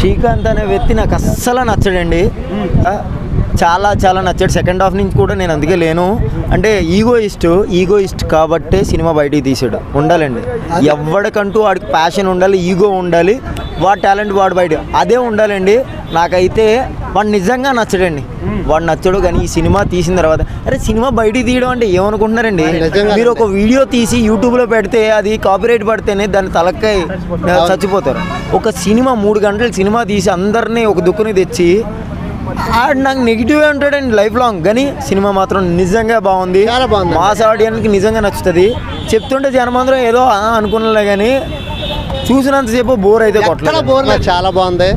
శ్రీకాంత్ అనే వ్యక్తి నాకు అస్సలు నచ్చడండి. చాలా చాలా నచ్చాడు. సెకండ్ హాఫ్ నుంచి కూడా నేను అందుకే లేను. అంటే ఈగోయిస్ట్ కాబట్టే సినిమా బయటికి తీసాడు. ఉండాలండి, ఎవడికంటూ వాడికి ప్యాషన్ ఉండాలి, ఈగో ఉండాలి, వాడు టాలెంట్ వాడు బయట అదే ఉండాలండి. నాకైతే వాడు నిజంగా నచ్చడండి. వాడు నచ్చడు. కానీ ఈ సినిమా తీసిన తర్వాత అరే సినిమా బయటికి తీయడం అంటే ఏమనుకుంటున్నారండి? మీరు ఒక వీడియో తీసి యూట్యూబ్లో పెడితే అది కాపీరైట్ పడితేనే దాని తలకాయ చచ్చిపోతారు. ఒక సినిమా 3 గంటలు సినిమా తీసి అందరినీ ఒక దుక్కుని తెచ్చి నాకు నెగిటివ్ ఉంటాడండి లైఫ్ లాంగ్. కానీ సినిమా మాత్రం నిజంగా బాగుంది. మాస్ ఆడియన్స్కి నిజంగా నచ్చుతుంది. చెప్తుంటే జనమందరం ఏదో అనుకున్నలే కానీ చూసినంతసేపు బోర్ అయితే కొట్టలేదు. బోర్ చాలా బాగుంది.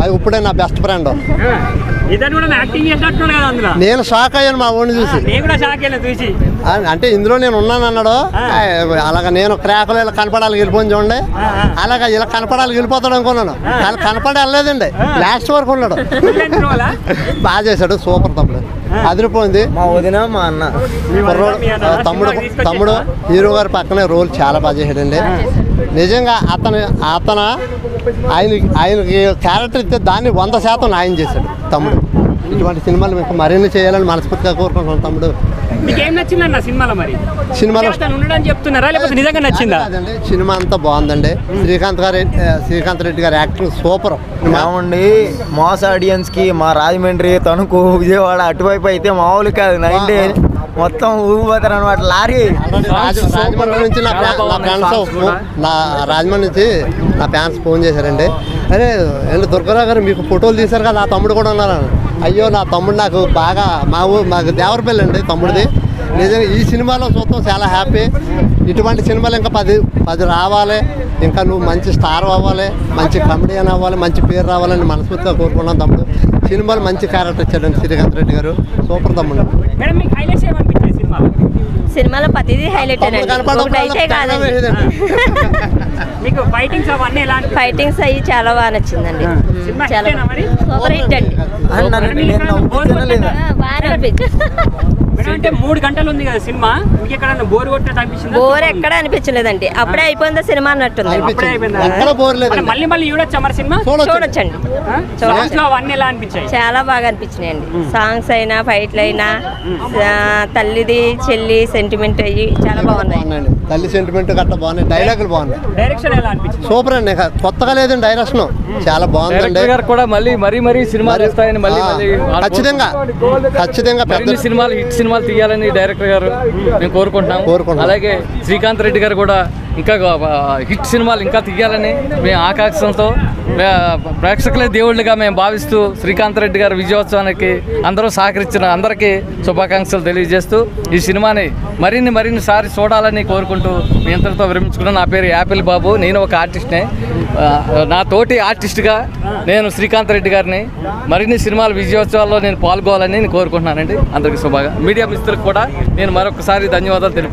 అది ఇప్పుడే నా బెస్ట్ ఫ్రెండ్. నేను షాక్ అయ్యాను మా ఊరిని చూసి. అంటే ఇందులో నేను ఉన్నాను అన్నాడు. అలాగ నేను క్రాకులు ఇలా కనపడాలి వెళ్ళిపోయి చూడండి. అలాగా ఇలా కనపడాలి వెళ్ళిపోతాడు అనుకున్నాను. కానీ కనపడి వెళ్ళలేదండి. లాస్ట్ వరకు ఉన్నాడు. బాగా చేశాడు. సూపర్ తమ్ముడు, అదిరిపోయింది. మా వదిన మా అన్న తమ్ముడు హీరో గారి పక్కనే రోల్ చాలా బాగా చేశాడండి. నిజంగా ఆయనకి క్యారెక్టర్ ఇస్తే దాన్ని 100% న్యాయం చేశాడు తమ్ముడు. ఇటువంటి సినిమాలు మీకు మరిన్ని చేయాలని మనస్ఫూర్తిగా కోరుకుంటున్నాను తమ్ముడు. సినిమా అంతా బాగుందండి. శ్రీకాంత్ రెడ్డి గారి యాక్టింగ్ సూపర్. ఏమండి మాస్ ఆడియన్స్ కి మా రాజమండ్రి, తణుకు, విజయవాడ అటువైపు అయితే మామూలు కాదు. 9 మొత్తం ఊగిపోతారు అనమాట. లారీ రాజమండ్రి నుంచి నా రాజమండ్రి నుంచి నా ఫ్యాన్స్ ఫోన్ చేశారండి. అరే ఏంటి దుర్గారావు గారు మీకు ఫోటోలు తీశారు కదా, నా తమ్ముడు కూడా ఉన్నారు. అయ్యో నా తమ్ముడు నాకు బాగా మాకు దేవరపల్లి అండి తమ్ముడిది. నిజంగా ఈ సినిమాలో చూస్తాం చాలా హ్యాపీ. ఇటువంటి సినిమాలు ఇంకా 10 రావాలి. ఇంకా నువ్వు మంచి స్టార్ అవ్వాలి, మంచి కమెడియన్ అవ్వాలి, మంచి పేరు రావాలని మనస్ఫూర్తిగా కోరుకున్నాం తమ్ముడు. సినిమాలు మంచి క్యారెక్టర్ ఇచ్చాడండి శ్రీకాంత్ రెడ్డి గారు. సూపర్ తమ్ముడు. సినిమాలో ప్రతిదీ హైలైట్ అయితే కాదండి. ఫైటింగ్స్ అయ్యి చాలా బాగా నచ్చిందండి. చాలా సూపర్ హిట్ అండి. అంటే 3 గంటలు ఉంది కదా సినిమా, బోర్ ఎక్కడ అనిపించలేదండి. అప్పుడే అయిపోయిందా సినిమా అన్నట్టుంది. మళ్ళీ చూడొచ్చా మరి సినిమా? చూడొచ్చండి. చాలా బాగా అనిపించినాయండి. సాంగ్స్ అయినా ఫైట్లు అయినా తల్లిది చెల్లి సెంటిమెంట్ అయ్యి చాలా బాగున్నాయి. తల్లి సెంటిమెంట్ గట్రా బాగున్నాయి. డైలాగులు బాగున్నాయి. డైరెక్షన్ ఎలా అనిపించింది? సూపర్ అండి. కొత్తగా లేదండి డైరెక్షన్ చాలా బాగుందండి. ఖచ్చితంగా పెద్ద సినిమాలు హిట్ సినిమాలు తీయాలని డైరెక్టర్ గారు మేము కోరుకుంటున్నాం. అలాగే శ్రీకాంత్ రెడ్డి గారు కూడా ఇంకా హిట్ సినిమాలు ఇంకా తీయాలని మేము ఆకాంక్షలతో ప్రేక్షకులే దేవుళ్ళుగా మేము భావిస్తూ శ్రీకాంత్ రెడ్డి గారి విజయోత్సవానికి అందరూ సహకరించిన అందరికీ శుభాకాంక్షలు తెలియజేస్తూ ఈ సినిమాని మరిన్ని సారి చూడాలని కోరుకుంటూ మీ ఇంతటితో విరమించుకున్నాను. నా పేరు యాపిల్ బాబు. నేను ఒక ఆర్టిస్ట్నే. నా తోటి ఆర్టిస్ట్గా నేను శ్రీకాంత్ రెడ్డి గారిని మరిన్ని సినిమాల విజయోత్సవాల్లో నేను పాల్గొవాలని నేను కోరుకుంటున్నానండి. అందరికీ మీడియా మిత్రులకు కూడా నేను మరొకసారి ధన్యవాదాలు తెలుపు.